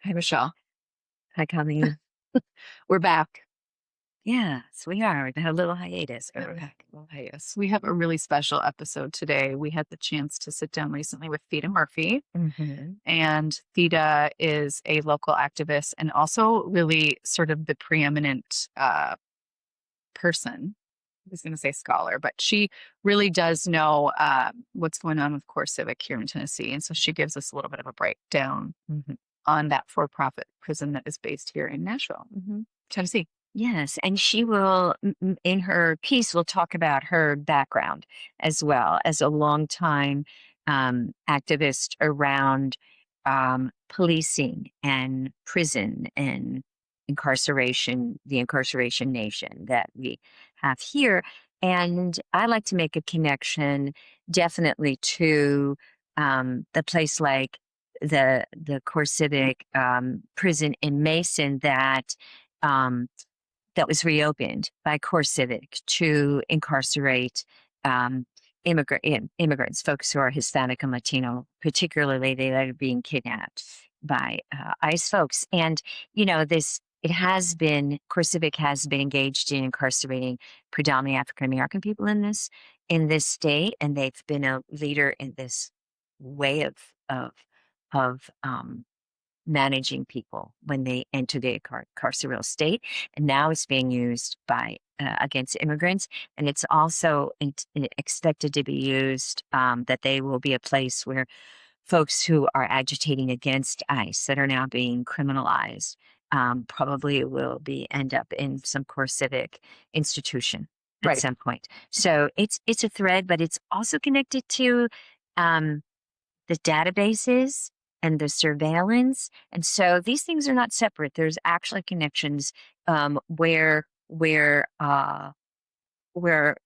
Hi, Michelle. Hi, Colleen. We're back. Yes, we are. We had a little hiatus, but we're Uh, back. well, hey, yes, we have a really special episode today. We had the chance to sit down recently with Theeda Murphy, Hmm. and Theeda is a local activist and also really sort of the preeminent person. I was going to say scholar, but she really does know what's going on with Core Civic here in Tennessee. And so she gives us a little bit of a breakdown Hmm. on that for-profit prison that is based here in Nashville, Tennessee. Yes, and she will, in her piece, will talk about her background as well as a longtime activist around policing and prison and incarceration, the incarceration nation that we have here. And I like to make a connection definitely to the place like the Core Civic prison in Mason um, that was reopened by Core Civic to incarcerate um, immigrants, folks who are Hispanic and Latino, particularly they that are being kidnapped by ICE folks. And this it has been Core Civic has been engaged in incarcerating predominantly African American people in this state, and they've been a leader in this way of managing people when they enter the carceral state. And now it's being used by against immigrants. And it's also expected to be used that they will be a place where folks who are agitating against ICE that are now being criminalized probably will be end up in some core civic institution at Right. some point. So it's a thread, but it's also connected to um, the databases and the surveillance. And so these things are not separate. There's actually connections where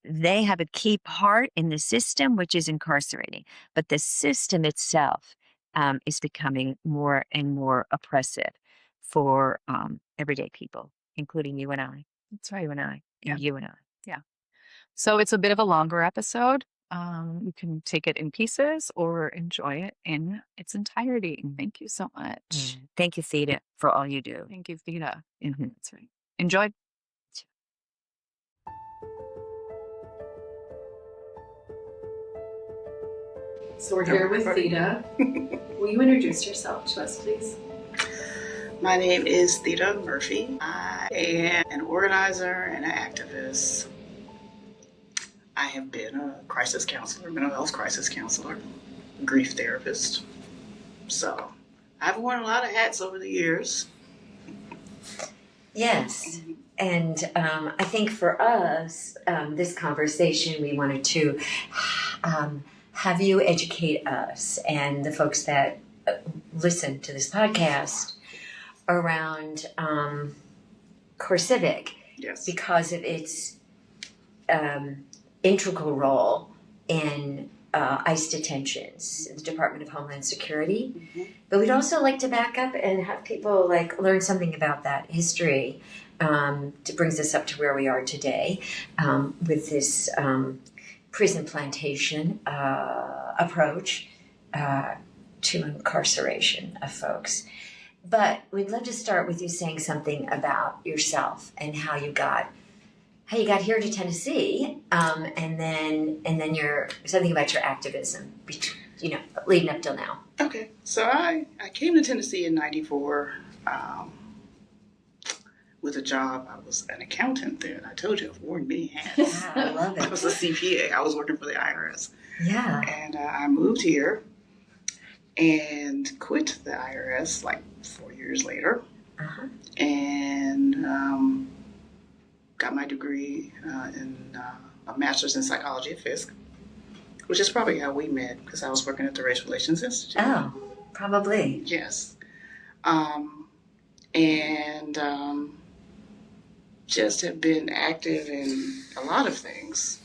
they have a key part in the system, which is incarcerating. But the system itself is becoming more and more oppressive for everyday people, including you and I, That's right. you and I, Yeah. and you and I. Yeah. So it's a bit of a longer episode. You can take it in pieces or enjoy it in its entirety. Thank you so much. Thank you, Theda, for all you do. Thank you, Theda. Yeah, Mhm. that's right. Enjoy. So we're here with Theeda. Will you introduce yourself to us, please? My name is Theeda Murphy. I am an organizer and an activist. I have been a crisis counselor, mental health crisis counselor, grief therapist. So I've worn a lot of hats over the years. Yes. And I think for us, this conversation, we wanted to have you educate us and the folks that listen to this podcast around Core Civic Yes. because of its integral role in ICE detentions, the Department of Homeland Security. Mm-hmm. But we'd also like to back up and have people learn something about that history. It brings us up to where we are today with this prison plantation approach to incarceration of folks. But we'd love to start with you saying something about yourself and how you got here to Tennessee, and then your something about your activism, leading up till now. Okay, so I came to Tennessee in '94 with a job. I was an accountant then. I told you I've worn many hats. Yeah, I love it. I was a CPA. I was working for the IRS. Yeah. And I moved here and quit the IRS like 4 years later. Uh-huh. And got my degree in a master's in psychology at Fisk, which is probably how we met because I was working at the Race Relations Institute. Oh, probably. Yes. And just have been active in a lot of things,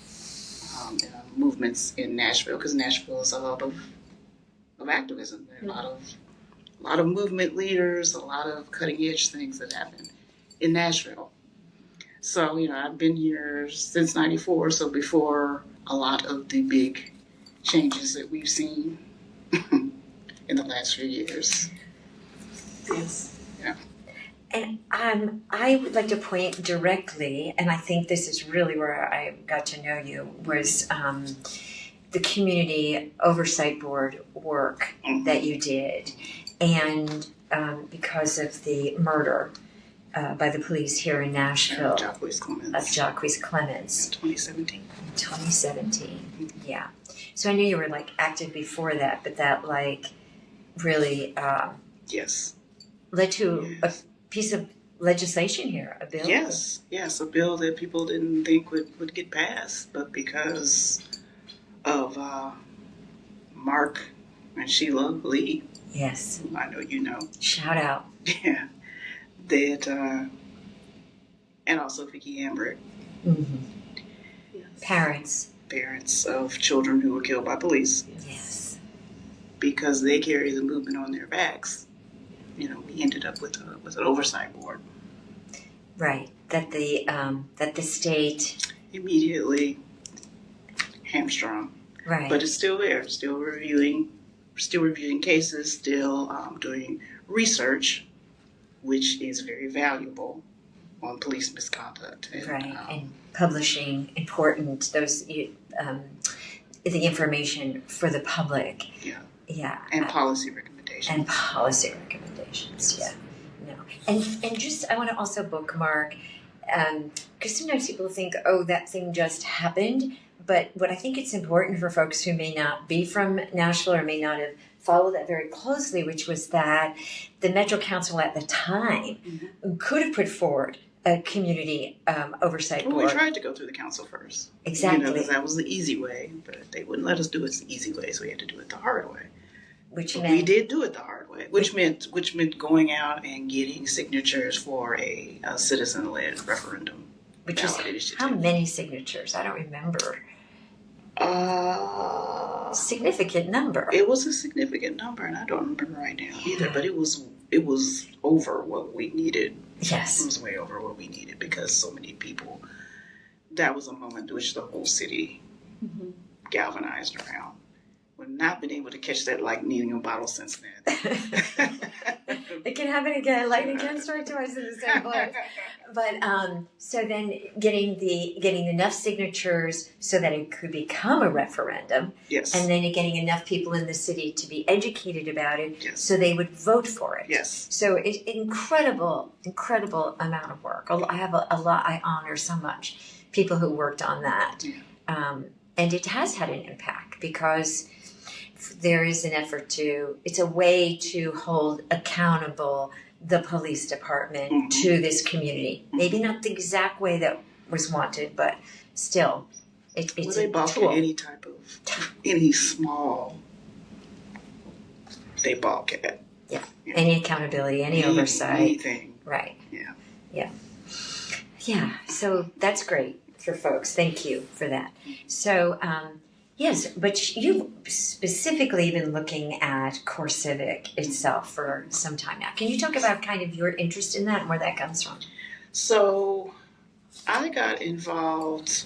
movements in Nashville, because Nashville is a hub of activism. There are a lot of movement leaders, a lot of cutting edge things that happen in Nashville. So, I've been here since '94, so before a lot of the big changes that we've seen in the last few years. Yes. Yeah. And I would like to point directly, and I think this is really where I got to know you, was the community oversight board work that you did. And because of the murder by the police here in Nashville Jacques Clemens. of Jacques Clemens. 2017. 2017, yeah. So I knew you were like active before that, but that like really Yes. led to a piece of legislation here, a bill. Yes, a bill that people didn't think would get passed, but because of Mark and Sheila Lee, Yes. who I know you know. Shout out. Yeah. That, and also Vicki Hambrick, Mm-hmm. Yes. parents of children who were killed by police, Yes. because they carry the movement on their backs. We ended up with an oversight board. Right. That the state. Immediately hamstrung. Right. But it's still there, still reviewing cases, still doing research, which is very valuable on police misconduct. And, right. And publishing important the information for the public. Yeah. Yeah. And policy recommendations. Yeah. No. And just I want to also bookmark because sometimes people think, oh, that thing just happened. But what I think it's important for folks who may not be from Nashville or may not have followed that very closely, which was that the Metro Council at the time could have put forward a community oversight board. Well, we tried to go through the council first. Exactly. Because that was the easy way, but they wouldn't let us do it the easy way, so we had to do it the hard way. Which But meant we did do it the hard way, which meant going out and getting signatures for a citizen-led referendum. which is how many signatures? I don't remember. Significant number. It was a significant number, and I don't remember right now either. But it was over what we needed. Yes, it was way over what we needed because so many people. That was a moment in which the whole city galvanized around. We've not been able to catch that lightning in a bottle since then. It can happen again. Lightning can strike twice in the same place. But so then getting enough signatures so that it could become a referendum. Yes. And then getting enough people in the city to be educated about it, Yes. so they would vote for it. Yes. So it's incredible amount of work. I have a lot. I honor so much people who worked on that, and it has had an impact because there is an effort to. It's a way to hold accountable the police department to this community. Maybe not the exact way that was wanted, but still, it's they a balk tool. at any small. They balk at. Yeah. Any accountability, any oversight. Anything. Right. Yeah. Yeah. Yeah. So that's great for folks. Thank you for that. So, yes, but you've specifically been looking at Core Civic itself for some time now. Can you talk about kind of your interest in that and where that comes from? So, I got involved.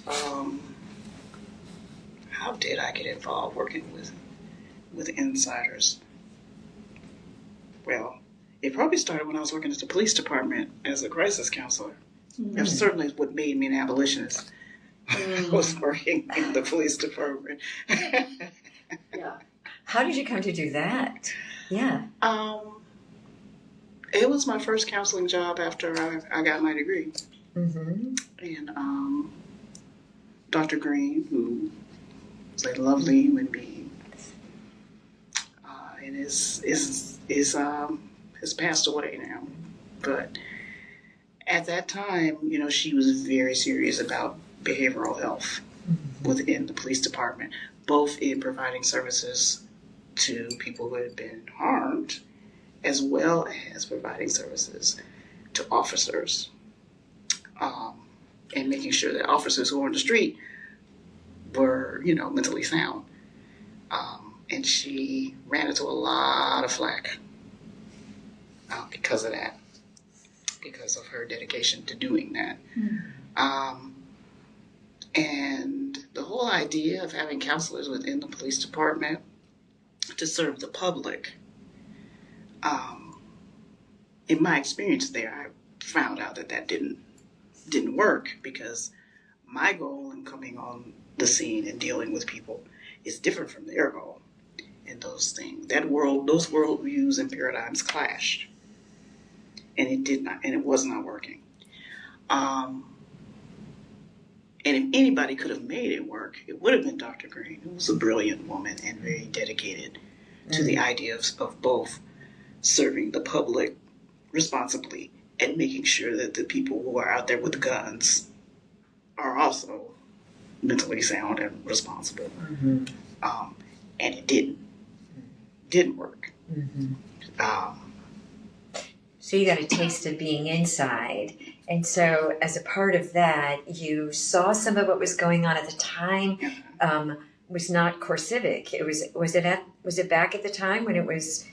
How did I get involved working with insiders? Well, it probably started when I was working at the police department as a crisis counselor. That's certainly what made me an abolitionist. I was working in the police department. Yeah. How did you come to do that? Yeah. It was my first counseling job after I got my degree. Mm-hmm. And Dr. Green, who was a lovely human being, and has passed away now. But at that time, she was very serious about behavioral health within the police department, both in providing services to people who had been harmed, as well as providing services to officers, and making sure that officers who were on the street were, mentally sound. And she ran into a lot of flack because of that, because of her dedication to doing that. And the whole idea of having counselors within the police department to serve the public in my experience there, I found out that didn't work, because my goal in coming on the scene and dealing with people is different from their goal. And those things, those worldviews and paradigms clashed, and it was not working. And if anybody could have made it work, it would have been Dr. Green, who was a brilliant woman and very dedicated to the idea of both serving the public responsibly and making sure that the people who are out there with guns are also mentally sound and responsible. Mm-hmm. And it didn't work. Mm-hmm. So you got a taste of being inside. And so as a part of that, you saw some of what was going on at the time. Was not Core Civic. Was it back at the time when it was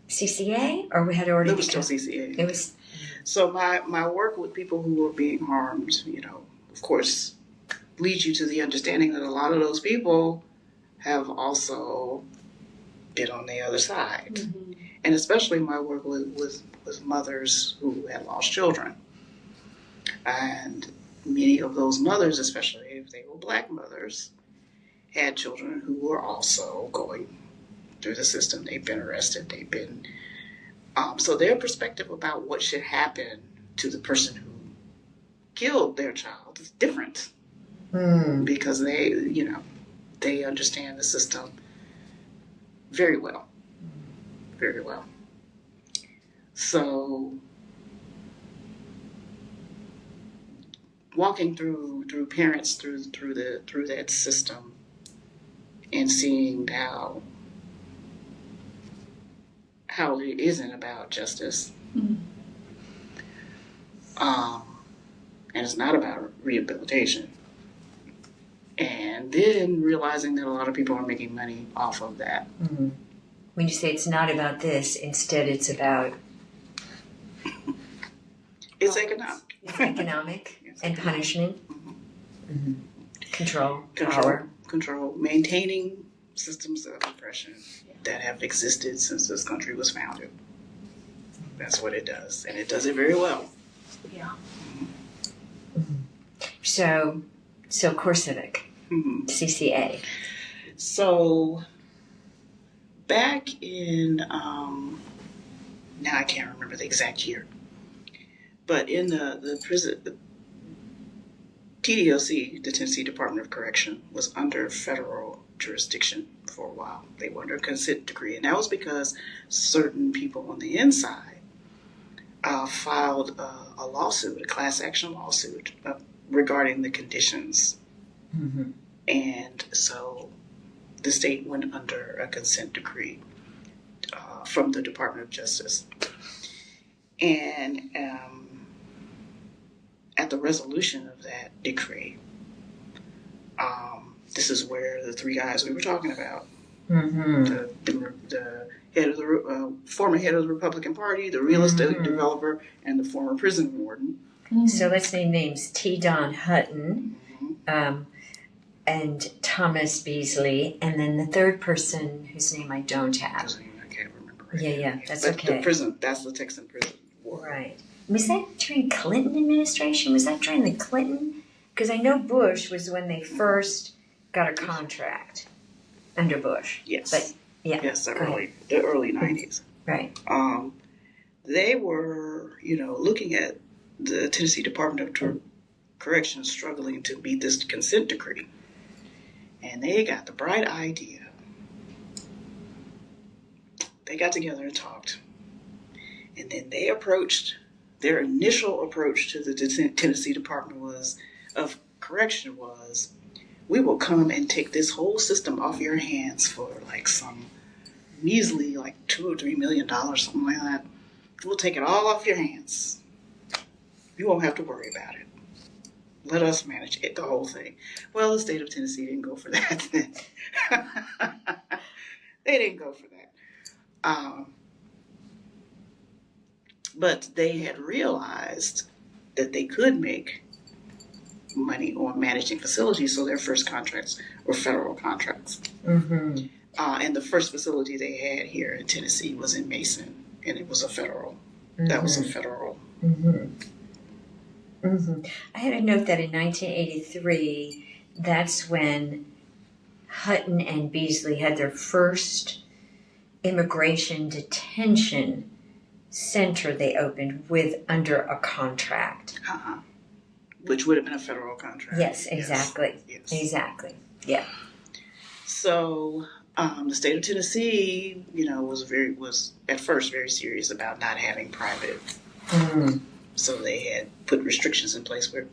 CCA, or we had already? It was still CCA. It was. So my work with people who were being harmed, of course, leads you to the understanding that a lot of those people have also been on the other side. Mm-hmm. And especially my work with mothers who had lost children. And many of those mothers, especially if they were Black mothers, had children who were also going through the system. They've been arrested. They've been... so their perspective about what should happen to the person who killed their child is different. Because they understand the system very well. Very well. So walking through parents through that system and seeing how it isn't about justice, and it's not about rehabilitation, and then realizing that a lot of people are making money off of that. Mm-hmm. When you say it's not about this, instead it's about... It's economic. It's economic and punishment. Mm-hmm. Control, power. Control. Maintaining systems of oppression that have existed since this country was founded. That's what it does. And it does it very well. Yeah. Mm-hmm. So Core Civic, CCA. So... back in, now I can't remember the exact year, but in the prison, the TDOC, the Tennessee Department of Correction, was under federal jurisdiction for a while. They were under a consent decree, and that was because certain people on the inside filed a lawsuit, a class action lawsuit, regarding the conditions. Mm-hmm. And so the state went under a consent decree from the Department of Justice. And at the resolution of that decree, this is where the three guys we were talking about, the head of the former head of the Republican Party, the real estate developer, and the former prison warden. So let's name names: T. Don Hutton, and Thomas Beasley, and then the third person whose name I don't have. I can't remember. Right yeah, now. that's but okay. The prison, that's the Texan prison war. Right. Was that during Clinton administration? Was that during the Clinton? Because I know Bush was when they first got a contract under Bush. Yes. But yeah. Yes, the early 90s. Right. They were, looking at the Tennessee Department of Corrections struggling to meet this consent decree. And they got the bright idea. They got together and talked. And then their initial approach to the Tennessee Department of Correction was, we will come and take this whole system off your hands for some measly $2 or $3 million, something like that. We'll take it all off your hands. You won't have to worry about it. Let us manage it, the whole thing. Well, the state of Tennessee didn't go for that. They didn't go for that. But they had realized that they could make money on managing facilities, so their first contracts were federal contracts. Mm-hmm. And the first facility they had here in Tennessee was in Mason, and it was a federal. That was a federal. I had a note that in 1983, that's when Hutton and Beasley had their first immigration detention center they opened with under a contract. Which would have been a federal contract. Yes, exactly. Yes. Exactly. Yeah. So the state of Tennessee, was at first very serious about not having private. So they had put restrictions in place where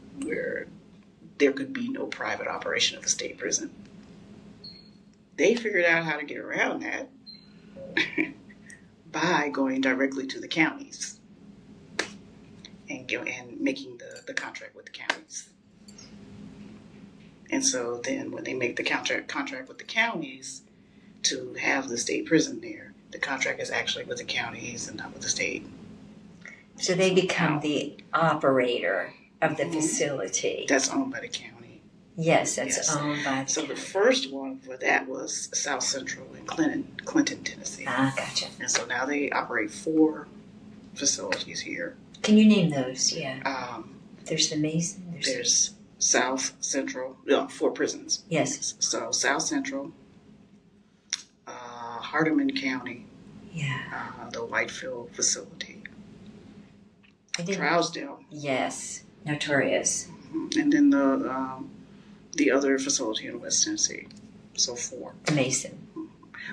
there could be no private operation of a state prison. They figured out how to get around that by going directly to the counties and making the contract with the counties. And so then when they make the contract with the counties to have the state prison there, the contract is actually with the counties and not with the state. So they become the operator of the facility. That's owned by the county. Yes, that's owned by the So county. the first one for that was South Central in Clinton, Tennessee. Gotcha. And so now they operate 4 facilities here. Can you name those? Yeah. There's the Mason. There's South Central, 4 prisons. Yes. So South Central, Hardeman County, the Whitefield facility, Trousdale. Yes, notorious. And then the other facility in West Tennessee. So 4. Mason.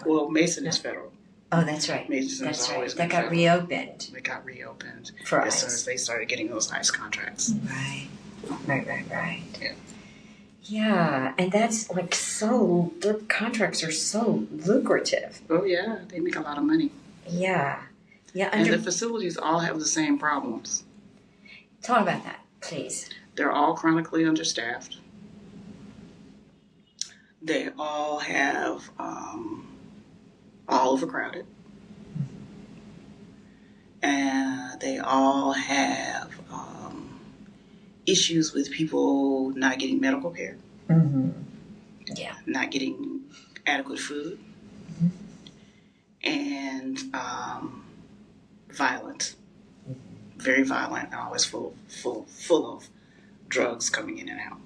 Well, Mason is federal. Oh, that's right. Mason That's has right. always That been got federal. reopened. It got reopened For as soon ICE. as they started getting those ICE contracts. Right. Yeah. Yeah, and that's like their contracts are so lucrative. Oh yeah, they make a lot of money. Yeah. Yeah. And the facilities all have the same problems. Talk about that, please. They're all chronically understaffed. They all have all overcrowded. And they all have issues with people not getting medical care. Yeah. Not getting adequate food. And violent. Very violent and always full of drugs coming in and out.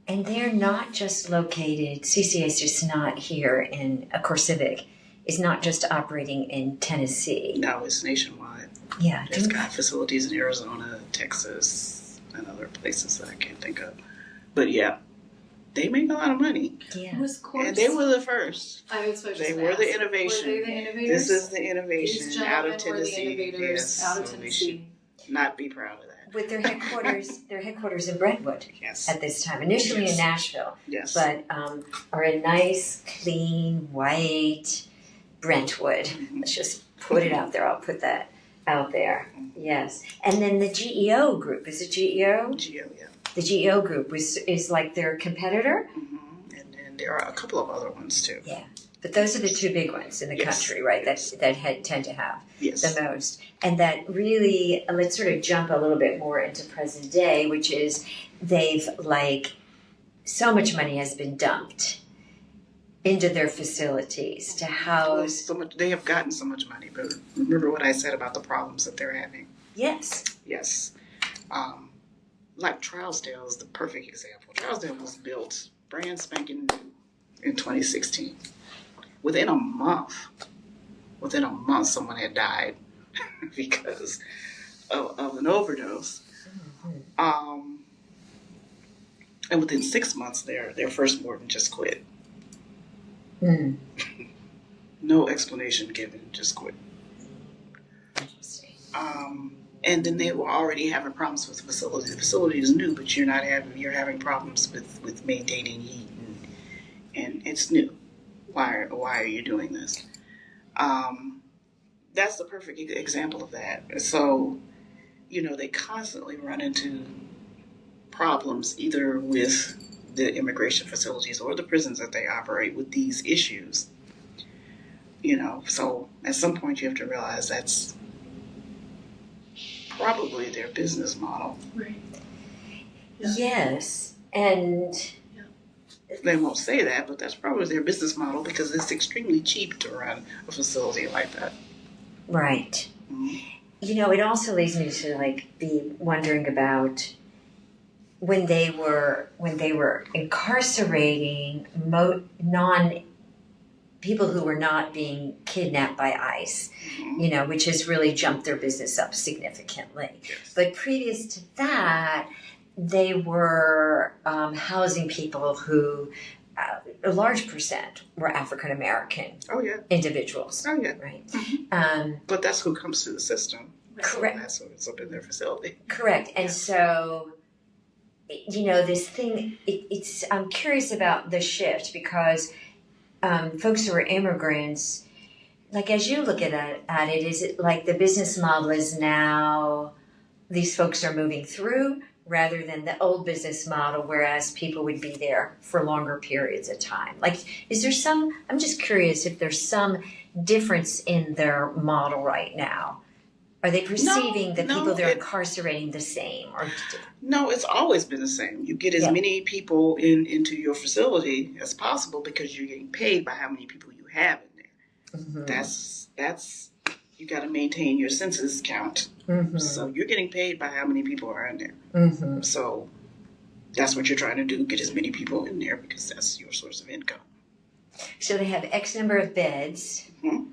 And they're not just located, CCA is just not here in Core Civic. It's not just operating in Tennessee. No, it's nationwide. Yeah. It's got facilities in Arizona, Texas, and other places that I can't think of. But yeah, they make a lot of money. Yeah. Was Core And they were the first. I was supposed to They ask. were the innovation. Were they the innovators? This is the innovation These out of gentlemen were the Tennessee. innovators Yes, out of so we Tennessee. should not be proud of that. With their headquarters in Brentwood Yes. at this time. Initially in Nashville, Yes. but are a nice, clean, white Brentwood. Let's just put it out there. I'll put that out there. Yes. And then the GEO group. Is it GEO? GEO, yeah. The GEO group is like their competitor? And there are a couple of other ones too. Yeah. But those are the 2 big ones in the country, right? Yes. That tend to have Yes. the most. And that really, let's sort of jump a little bit more into present day, which is they've so much money has been dumped into their facilities to house. So much, they have gotten so much money, but remember what I said about the problems that they're having. Yes. Yes. Like Trousdale is the perfect example. Trousdale was built brand spanking new in 2016. Within a month, someone had died because of an overdose. And within 6 months, their first warden just quit. No explanation given, just quit. Interesting. And then they were already having problems with the facility. The facility is new, but you're having problems with maintaining heat, and it's new. Why are you doing this? That's the perfect example of that. So, they constantly run into problems either with the immigration facilities or the prisons that they operate with these issues. So at some point you have to realize that's probably their business model. Right. Yes. And they won't say that, but that's probably their business model because it's extremely cheap to run a facility like that. Right. Mm-hmm. You know, it also leads me to like be wondering about when they were incarcerating people who were not being kidnapped by ICE, you know, which has really jumped their business up significantly. Yes. But previous to that, they were housing people who, a large percent, were African American Oh yeah. individuals. Oh yeah. Right. But that's who comes through the system. Correct. That's what's up in their facility. Correct. And so, you know, this thing, it's I'm curious about the shift because folks who are immigrants, like as you look at it, is it like the business model is now these folks are moving through rather than the old business model, whereas people would be there for longer periods of time? Like, is there I'm just curious if there's some difference in their model right now. Are they perceiving the people they're incarcerating the same? Or no, it's always been the same. You get as many people into your facility as possible because you're getting paid by how many people you have in there. Mm-hmm. That's you got to maintain your census count. Mm-hmm. So you're getting paid by how many people are in there. Mm-hmm. So that's what you're trying to do, get as many people in there because that's your source of income. So they have X number of beds. Mm-hmm.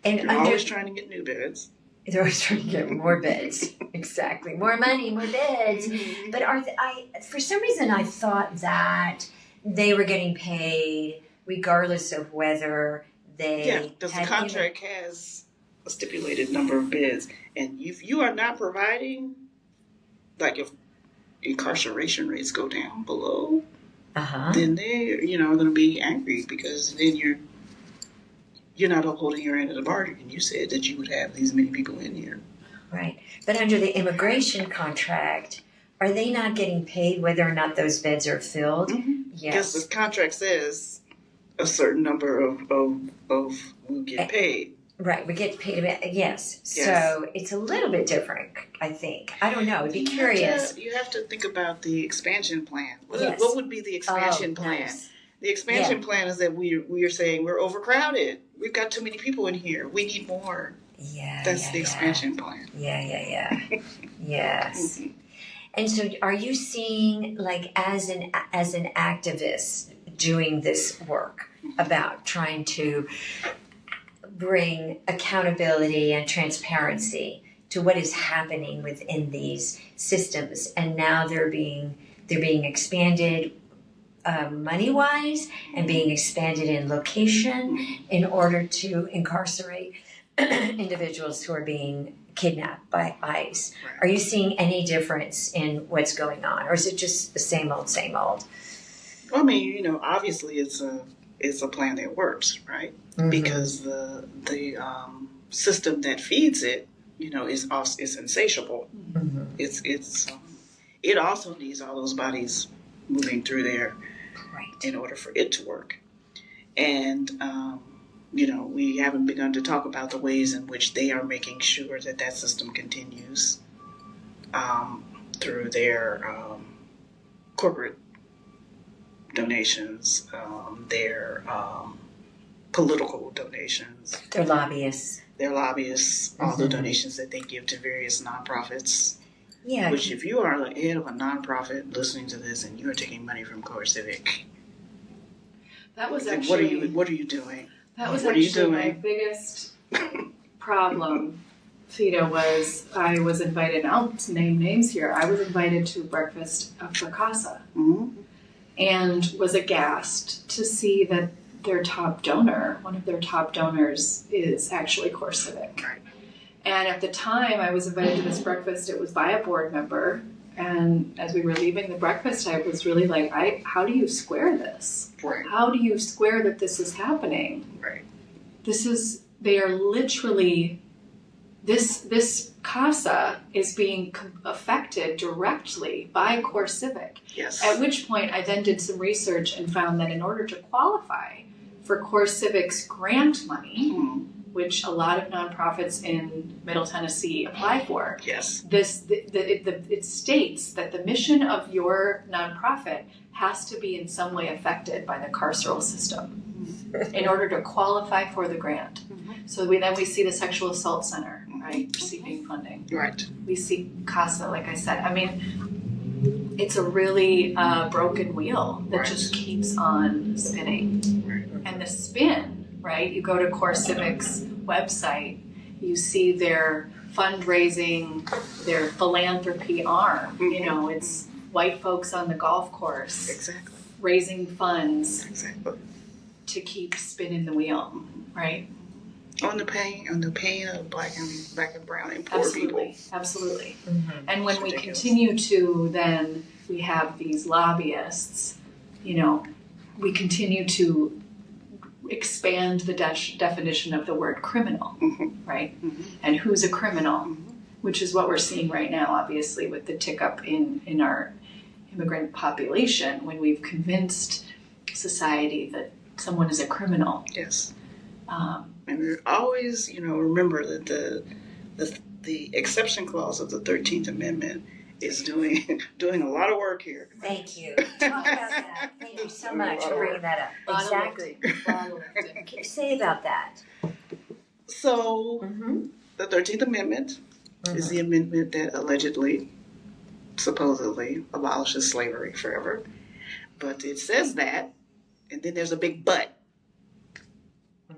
And you're always trying to get new beds. They're always trying to get more beds. Exactly. More money, more beds. Mm-hmm. But for some reason, I thought that they were getting paid regardless of whether they because the contract has a stipulated number of beds. And if you are not providing, like if incarceration rates go down below, then they're, going to be angry because then you're not upholding your end of the bargain. You said that you would have these many people in here. Right. But under the immigration contract, are they not getting paid whether or not those beds are filled? Mm-hmm. Yes. Because the contract says a certain number of will get paid. Right. We get paid. Yes. So it's a little bit different, I think. I don't know. I'd be curious. You have to think about the expansion plan. What would be the expansion plan? Nice. The expansion plan is that we are saying we're overcrowded. We've got too many people in here. We need more. Yeah. That's the expansion plan. Yeah. Yes. Mm-hmm. And so are you seeing, like, as an activist doing this work about trying to bring accountability and transparency to what is happening within these systems, and now they're being expanded money-wise and being expanded in location in order to incarcerate individuals who are being kidnapped by ICE. Right. Are you seeing any difference in what's going on, or is it just the same old, same old? Well, I mean, obviously it's a plan that works, right? Mm-hmm. Because the system that feeds it, is insatiable. Mm-hmm. It also needs all those bodies moving through there, right, in order for it to work. And we haven't begun to talk about the ways in which they are making sure that system continues through their corporate donations, their political donations. Their lobbyists. Mm-hmm. All the donations that they give to various nonprofits. Yeah. Which, if you are the head of a nonprofit listening to this and you are taking money from Core Civic, that was actually what are you doing? That was actually my biggest problem, Theeda, was I was invited, I'll name names here, I was invited to breakfast for CASA, and was aghast to see that their top donor, one of their top donors, is actually Core Civic. Right. And at the time I was invited to this breakfast, it was by a board member. And as we were leaving the breakfast, I was really like, how do you square this? Right. How do you square that this is happening? Right. They are literally, this CASA is being affected directly by Core Civic. Yes. At which point I then did some research and found that in order to qualify for Core Civic's grant money, which a lot of nonprofits in Middle Tennessee apply for. Yes. It states that the mission of your nonprofit has to be in some way affected by the carceral system in order to qualify for the grant. So then we see the sexual assault center, right, receiving funding. Right. We see CASA, like I said. I mean, it's a really broken wheel that just keeps on spinning. And the spin, right? You go to Core Civic's website, you see their fundraising, their philanthropy arm. You know, it's white folks on the golf course. Exactly. Raising funds. Exactly. To keep spinning the wheel, right? On the pain of black and brown and poor Absolutely. people. Absolutely. Mm-hmm. And when we continue to then, we have these lobbyists, you know, we continue to expand the definition of the word criminal, right? And who's a criminal, which is what we're seeing right now, obviously, with the tick up in our immigrant population, when we've convinced society that someone is a criminal. Yes. And we always, remember that the exception clause of the 13th Amendment is doing a lot of work here. Thank you. Talk about that. Thank you so much for bringing that up. Exactly. Say about that. So, the 13th Amendment is the amendment that allegedly, supposedly, abolishes slavery forever. But it says that, and then there's a big but.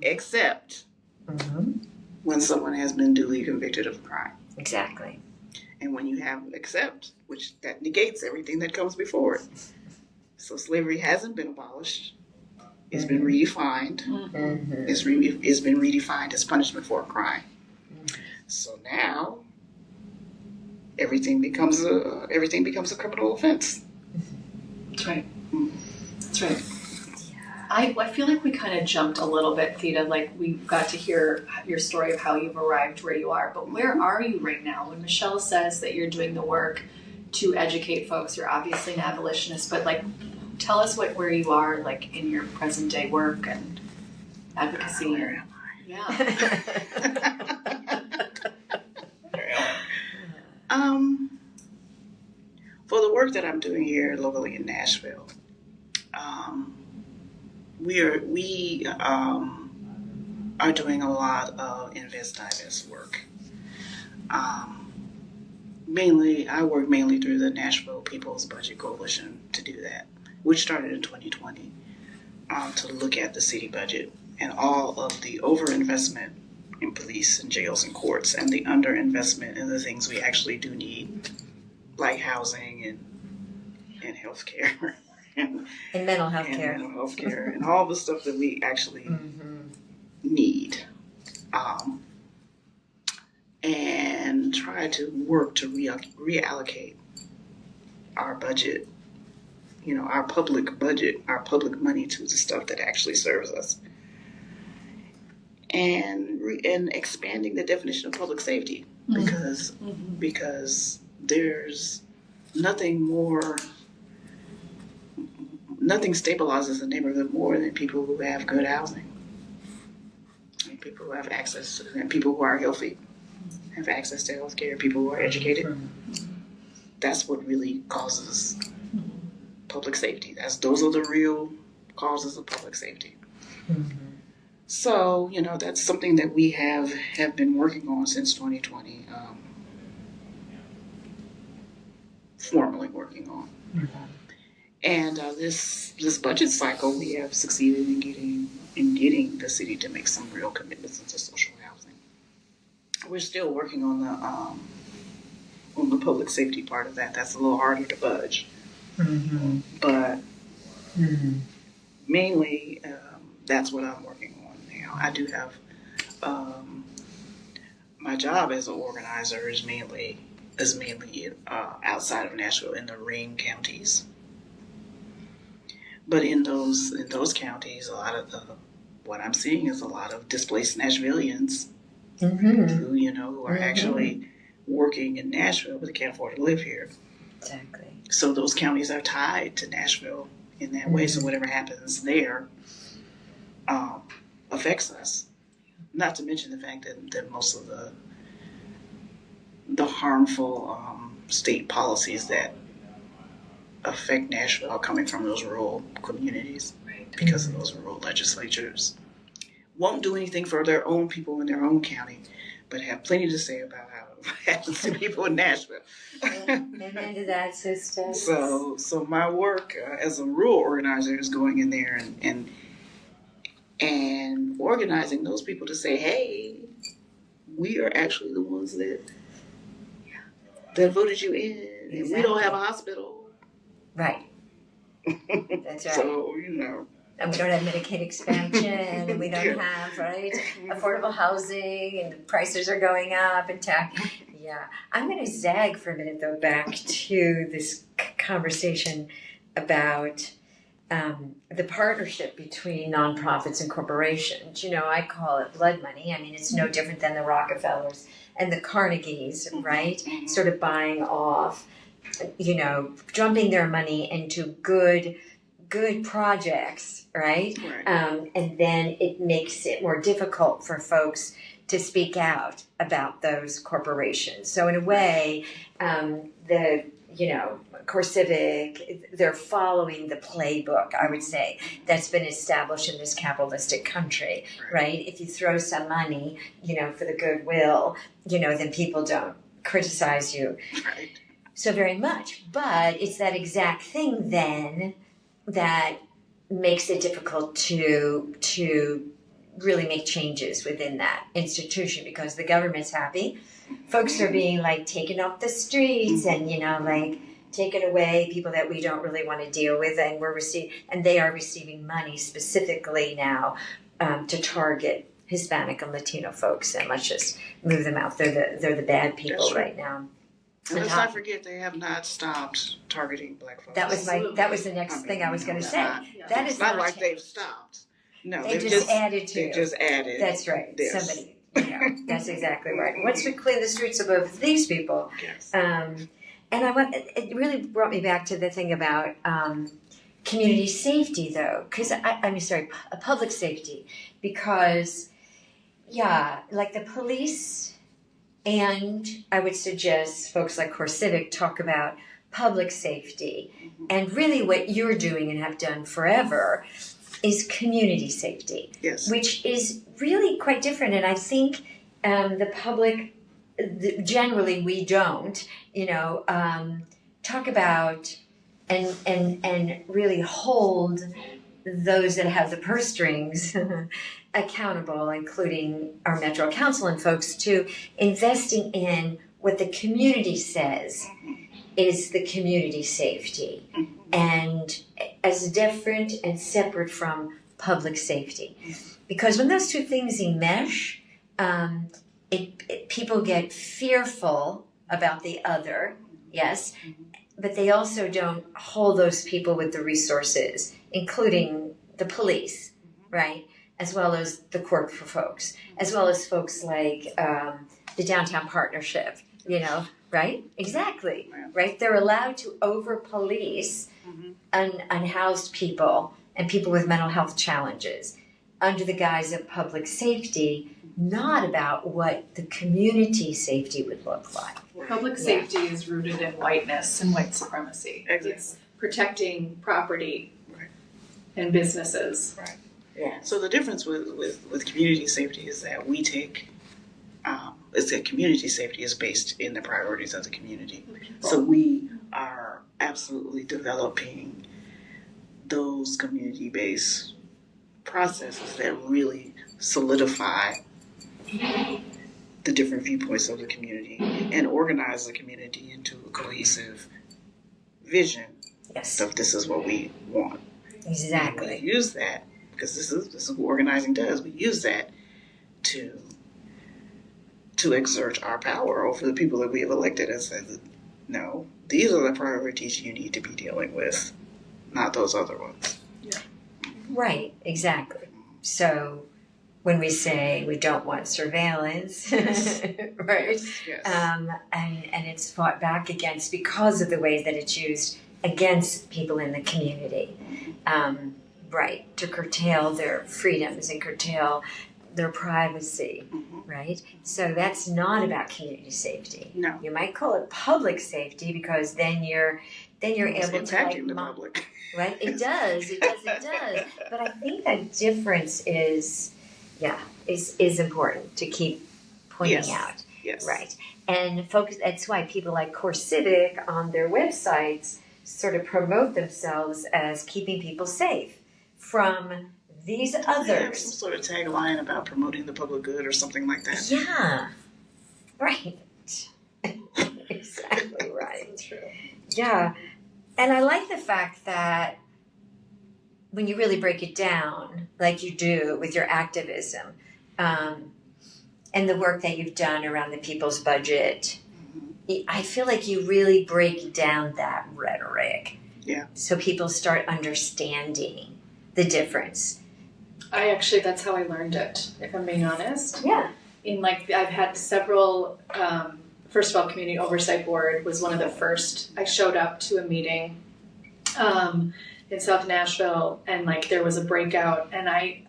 Except when someone has been duly convicted of a crime. Exactly. And when you have except, which that negates everything that comes before it. So slavery hasn't been abolished. It's been redefined. It's been redefined as punishment for a crime. So now everything becomes a criminal offense. That's right. That's right. I feel like we kind of jumped a little bit, Theeda. Like we got to hear your story of how you've arrived where you are. But where are you right now? When Michele says that you're doing the work to educate folks, you're obviously an abolitionist. But like, tell us where you are, like in your present day work and advocacy. Where am I? Yeah. For the work that I'm doing here locally in Nashville, we are doing a lot of invest-divest work. I work mainly through the Nashville People's Budget Coalition to do that, which started in 2020, to look at the city budget and all of the overinvestment in police and jails and courts and the underinvestment in the things we actually do need, like housing and health care. And mental health care. And mental health care and all the stuff that we actually need. And try to work to reallocate our budget, our public budget, our public money to the stuff that actually serves us. And expanding the definition of public safety because there's nothing stabilizes a neighborhood more than people who have good housing, and people who have access to, and people who are healthy, have access to health care, people who are educated. That's what really causes public safety. Those are the real causes of public safety. So, that's something that we have been working on since 2020, formally working on. And this budget cycle, we have succeeded in getting the city to make some real commitments into social housing. We're still working on the public safety part of that. That's a little harder to budge, but mainly that's what I'm working on now. I do have my job as an organizer is mainly outside of Nashville in the ring counties. But in those counties, what I'm seeing is a lot of displaced Nashvillians who are actually working in Nashville, but they can't afford to live here. Exactly. So those counties are tied to Nashville in that way. So whatever happens there affects us. Not to mention the fact that most of the harmful state policies that affect Nashville coming from those rural communities Right. because of those rural legislatures. Won't do anything for their own people in their own county, but have plenty to say about how it happens to people in Nashville. Amen to that, sister. So my work as a rural organizer is going in there and organizing those people to say, hey, we are actually the ones that voted you in, and we don't have a hospital. Right. That's right. So, you know. And we don't have Medicaid expansion, and we don't have, right, affordable housing, and the prices are going up, and tax. Yeah. I'm going to zag for a minute, though, back to this conversation about the partnership between nonprofits and corporations. You know, I call it blood money. I mean, it's no different than the Rockefellers and the Carnegies, right? Sort of buying off, you know, dumping their money into good projects, right? And then it makes it more difficult for folks to speak out about those corporations. So in a way, Core Civic, they're following the playbook, I would say, that's been established in this capitalistic country, right? If you throw some money, you know, for the goodwill, you know, then people don't criticize you so very much. But it's that exact thing then that makes it difficult to really make changes within that institution, because the government's happy. Folks are being like taken off the streets and, you know, like taken away, people that we don't really want to deal with, and they are receiving money specifically now to target Hispanic and Latino folks, and let's just move them out. They're the bad people right now. And let's not forget, they have not stopped targeting Black folks. That was the next thing I was going to say. That is not like they've stopped. No, they just added to. They just added. That's right. This. Somebody. Yeah, that's exactly right. Once we clean the streets above these people, and it really brought me back to the thing about community safety, though, because public safety, because like the police, and I would suggest folks like Core Civic talk about public safety, and really what you're doing and have done forever is community safety, which is really quite different. And I think the public, generally we don't, talk about and really hold those that have the purse strings accountable, including our Metro Council and folks, to investing in what the community says is the community safety, and as different and separate from public safety. Because when those two things enmesh, people get fearful about the other, yes, but they also don't hold those people with the resources, including the police, right, as well as the court for folks, as well as folks like the Downtown Partnership, right? Exactly, right? They're allowed to over-police unhoused people and people with mental health challenges under the guise of public safety, not about what the community safety would look like. Public safety is rooted in whiteness and white supremacy. Exactly. It's protecting property and businesses. Right. Yeah. So the difference with community safety is that we take is that community safety is based in the priorities of the community. So we are absolutely developing those community-based processes that really solidify the different viewpoints of the community and organize the community into a cohesive vision. Yes. So this is what we want. Exactly. And we use that, because this is what organizing does. We use that to exert our power over the people that we have elected and say, no, these are the priorities you need to be dealing with, not those other ones. Yeah. Right, exactly. So when we say we don't want surveillance, right? Yes. And it's fought back against because of the way that it's used against people in the community, right, to curtail their freedoms and curtail their privacy, right? So that's not about community safety. No. You might call it public safety because then you're then you're It's able to impacting the public. right? It does. But I think that difference is important to keep pointing out. Yes. Right. And focus, that's why people like Core Civic on their websites sort of promote themselves as keeping people safe from these They have some others. sort of tagline about promoting the public good or something like that. Yeah. Right. Exactly right. That's true. Yeah. And I like the fact that when you really break it down, like you do with your activism, and the work that you've done around the people's budget, I feel like you really break down that rhetoric. Yeah. So people start understanding the difference. That's how I learned it, if I'm being honest. Yeah. I've had several, first of all, Community Oversight Board was one of the first. I showed up to a meeting in South Nashville, and there was a breakout, and I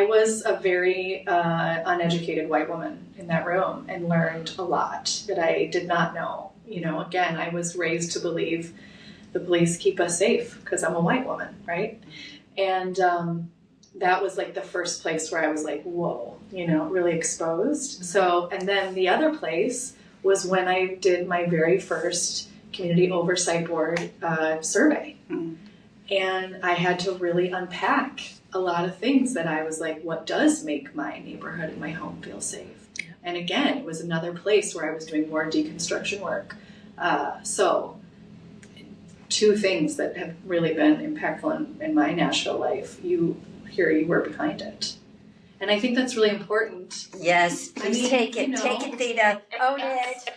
was a very uneducated white woman in that room and learned a lot that I did not know. Again, I was raised to believe the police keep us safe because I'm a white woman, right? And that was the first place where I was whoa, really exposed. So, and then the other place was when I did my very first Community Oversight Board survey. Mm-hmm. And I had to really unpack a lot of things that I was what does make my neighborhood and my home feel safe? Yeah. And again, it was another place where I was doing more deconstruction work. So two things that have really been impactful in my Nashville life, you were behind it. And I think that's really important. Yes, please take it, Theeda, own it.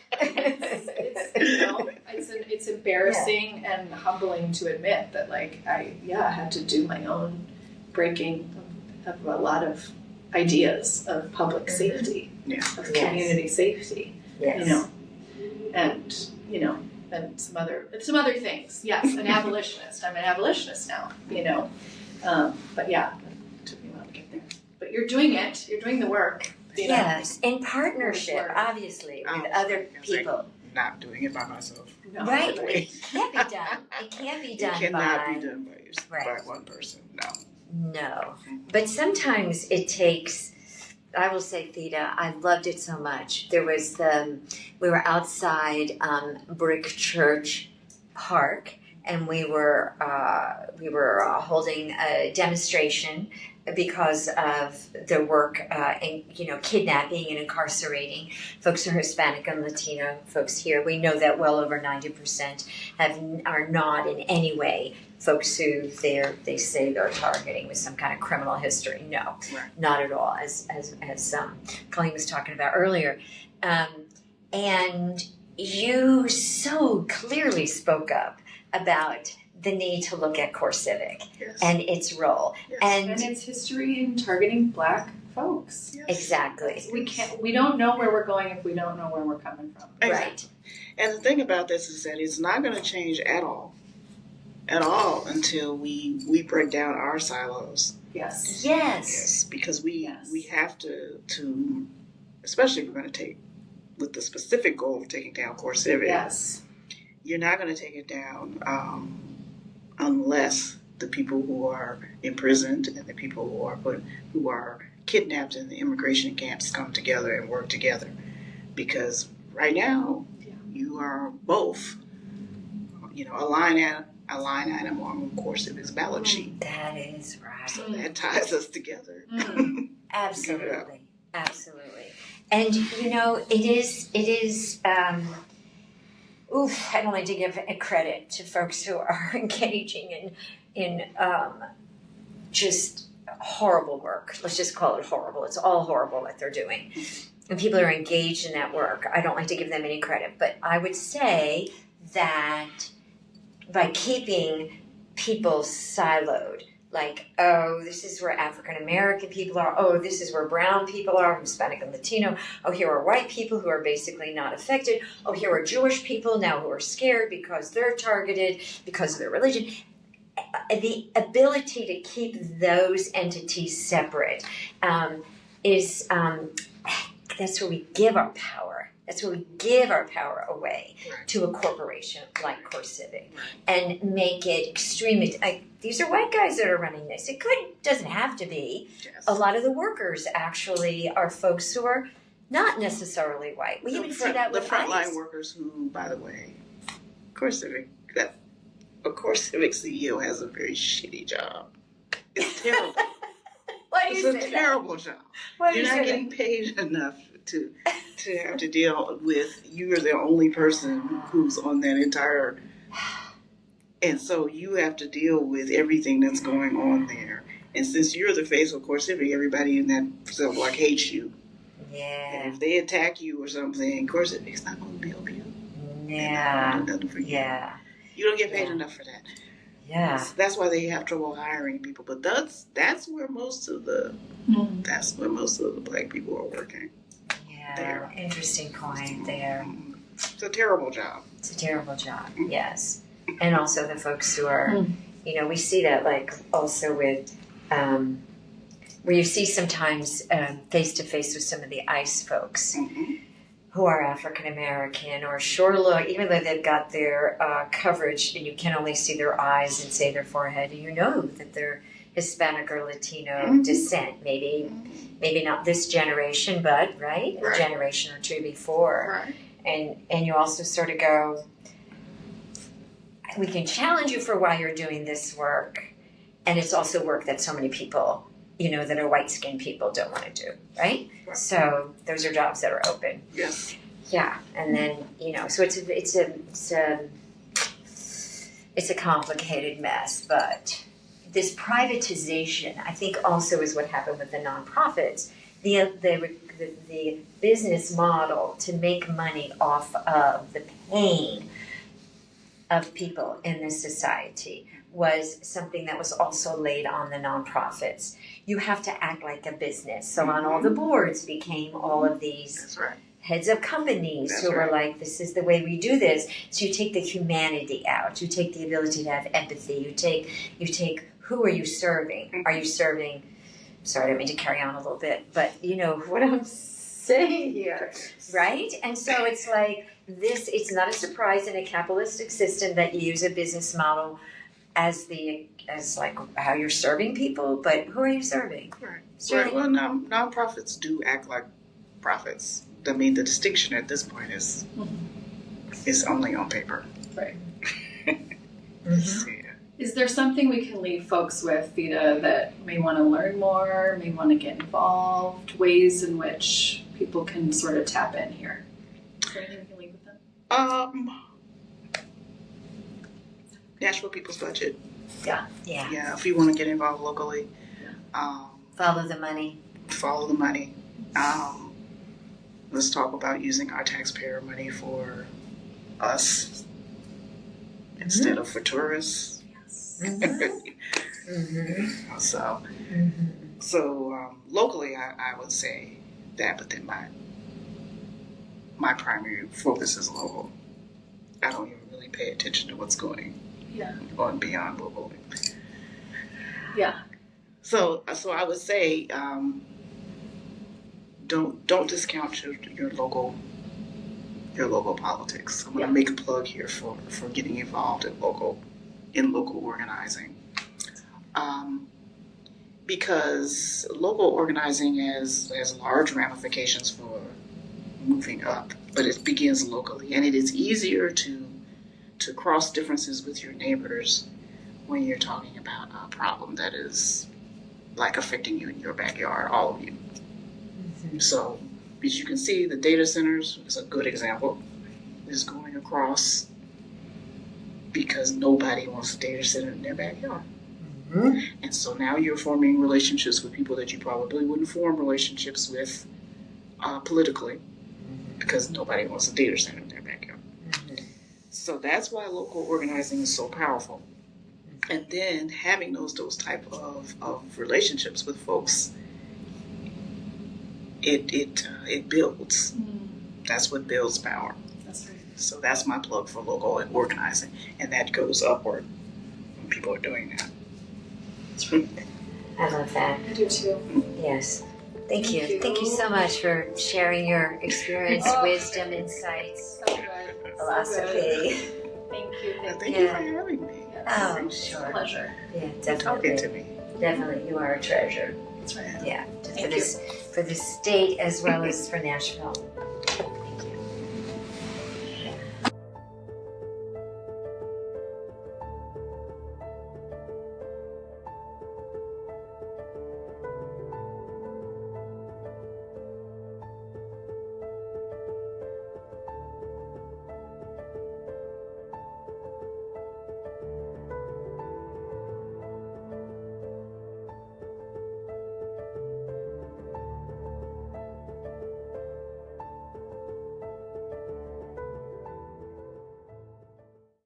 It's embarrassing and humbling to admit that I had to do my own breaking of a lot of ideas of public safety, of community safety, and some other things. Yes, an abolitionist. I'm an abolitionist now, but yeah, it took me a while to get there. But you're doing it. You're doing the work. Yes, in partnership, obviously, with other people. Not doing it by myself. No, right. It can't be done. It can't be done It cannot be done by one person. No. But sometimes it takes, I will say, Theeda, I loved it so much. There was we were outside Brick Church Park, and we were holding a demonstration because of the work in kidnapping and incarcerating folks who are Hispanic and Latino folks here. We know that well over 90% are not in any way folks who they say they're targeting with some kind of criminal history. No, not at all. As Colleen was talking about earlier, and you so clearly spoke up about the need to look at Core Civic and its role and its history in targeting Black folks. Yes. Exactly. We don't know where we're going if we don't know where we're coming from. Exactly. Right. And the thing about this is that it's not going to change at all until we break down our silos. Yes. Because we have to especially if we're going to take with the specific goal of taking down Core Civic. Yes. You're not going to take it down unless the people who are imprisoned and the people who are kidnapped in the immigration camps come together and work together. Because right now, you are both, a line item on Core Civic's ballot sheet. That is right. So that ties us together. Absolutely. And it is. I'd like to give a credit to folks who are engaging in just horrible work. Let's just call it horrible. It's all horrible what they're doing. And people are engaged in that work. I don't like to give them any credit, but I would say that by keeping people siloed, this is where African American people are. This is where brown people are, Hispanic and Latino. Here are white people who are basically not affected. Here are Jewish people now who are scared because they're targeted because of their religion. The ability to keep those entities separate is that's where we give our power That's where we give our power away Right. to a corporation like Core Civic Right. and make it extremely. These are white guys that are running this. It doesn't have to be. Yes. A lot of the workers actually are folks who are not necessarily white. We even see that the with frontline ICE. workers who, by the way, Core Civic, a Core Civic CEO has a very shitty job. It's terrible. Why do It's you a say that? terrible job. Why do You're you not say getting paid enough to have to deal with. You are the only person who's on that entire, and so you have to deal with everything that's going on there. And since you're the face of Core Civic, everybody in that cell block hates you. that? And Yeah. if they attack you or something, Core Civic's not going to help you. They're not Yeah. going to do nothing for you. Yeah. You don't get paid Yeah. enough for that. Yeah. That's why they have trouble hiring people. But that's where most of the black people are working. Yeah. There. Interesting point there. It's a terrible job. It's a terrible job, yes. And also the folks who are, we see that like also with, where you see sometimes face to face with some of the ICE folks Mm-hmm. who are African American or sure look, even though they've got their coverage and you can only see their eyes and say their forehead, you know that they're Hispanic or Latino descent. Maybe not this generation, but a generation or two before. Right. And you also sort of go, we can challenge you for why you're doing this work, and it's also work that so many people, that are white-skinned people don't want to do, right? Right. So those are jobs that are open. Yes. Yeah, and then so it's a complicated mess, but this privatization, I think, also is what happened with the nonprofits. The business model to make money off of the pain of people in this society was something that was also laid on the nonprofits. You have to act like a business. So on all the boards became all of these That's right. heads of companies That's who were right. like, this is the way we do this. So you take the humanity out. You take the ability to have empathy. You take who are you serving? Are you serving, sorry, I don't mean to carry on a little bit, but you know what I'm saying here, right? And so it's like this, it's not a surprise in a capitalistic system that you use a business model as like how you're serving people, but who are you serving? Right. Serving- Well, nonprofits do act like profits. I mean, the distinction at this point is only on paper. Right. Mhm. Yeah. Is there something we can leave folks with, Theeda, that may want to learn more, may want to get involved, ways in which people can sort of tap in here? Is there anything we can leave with them? Nashville People's Budget. Yeah. Yeah, if you want to get involved locally, Follow the money. follow the money. Let's talk about using our taxpayer money for us instead of for tourists. Mm-hmm. So locally, I would say that, but then my primary focus is local. I don't even really pay attention to what's going on beyond local. Yeah. So I would say don't discount your local politics. I'm going to make a plug here for getting involved in local organizing, because local organizing has large ramifications for moving up, but it begins locally, and it is easier to cross differences with your neighbors when you're talking about a problem that is like affecting you in your backyard, all of you. Mm-hmm. So, as you can see, the data centers is a good example. Is going across because nobody wants a data center in their backyard. Mm-hmm. And so now you're forming relationships with people that you probably wouldn't form relationships with politically because nobody wants a data center in their backyard. Mm-hmm. So that's why local organizing is so powerful. And then having those type of relationships with folks, it builds. That's what builds power. That's right. So that's my plug for local organizing, and that goes upward when people are doing that. I love that. I do too. Yes. Thank you. Thank you so much for sharing your experience, wisdom, insights, So good. philosophy. Thank you. Thank you for having me. Oh, It's a sure. pleasure. Yeah, Talking to definitely. me. Definitely, you are a treasure. That's right. Yeah, Thank you. for this state as well as for Nashville.